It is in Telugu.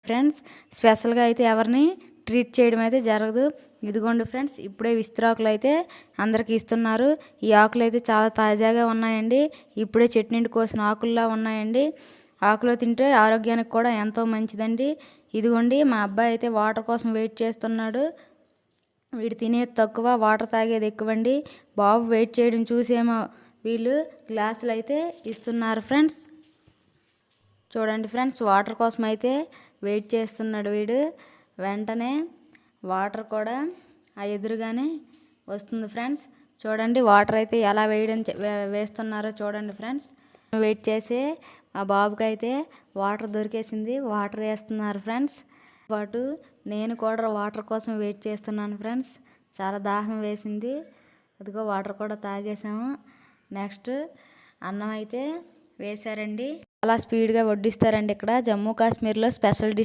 ఫ్రెండ్స్ స్పెషల్గా అయితే ఎవరిని ట్రీట్ చేయడం అయితే జరగదు. ఇదిగోండి ఫ్రెండ్స్, ఇప్పుడే విస్తరాకులు అయితే అందరికి ఇస్తున్నారు. ఈ ఆకులు అయితే చాలా తాజాగా ఉన్నాయండి. ఇప్పుడే చెట్టు నుండి కోసిన ఆకుల్లా ఉన్నాయండి. ఆకులో తింటే ఆరోగ్యానికి కూడా ఎంతో మంచిదండి. ఇదిగోండి మా అబ్బాయి అయితే వాటర్ కోసం వెయిట్ చేస్తున్నాడు. వీడు తినేది తక్కువ, వాటర్ తాగేది ఎక్కువండి. బాబు వెయిట్ చేయడం చూసేమో వీళ్ళు గ్లాసులు అయితే ఇస్తున్నారు ఫ్రెండ్స్. చూడండి ఫ్రెండ్స్, వాటర్ కోసం అయితే వెయిట్ చేస్తున్నాడు వీడు. వెంటనే వాటర్ కూడా ఆ ఎదురుగానే వస్తుంది ఫ్రెండ్స్. చూడండి వాటర్ అయితే ఎలా వేస్తున్నారో చూడండి ఫ్రెండ్స్. వెయిట్ చేసి ఆ బాబుకి అయితే వాటర్ దొరికేసింది, వాటర్ వేస్తున్నారు ఫ్రెండ్స్. పాటు నేను కూడా వాటర్ కోసం వెయిట్ చేస్తున్నాను ఫ్రెండ్స్. చాలా దాహం వేసింది, అదిగో వాటర్ కూడా తాగేసాము. నెక్స్ట్ అన్నం అయితే వేశారండి. చాలా స్పీడ్గా వడ్డిస్తారండి. ఇక్కడ జమ్మూ కాశ్మీర్లో స్పెషల్ డిష్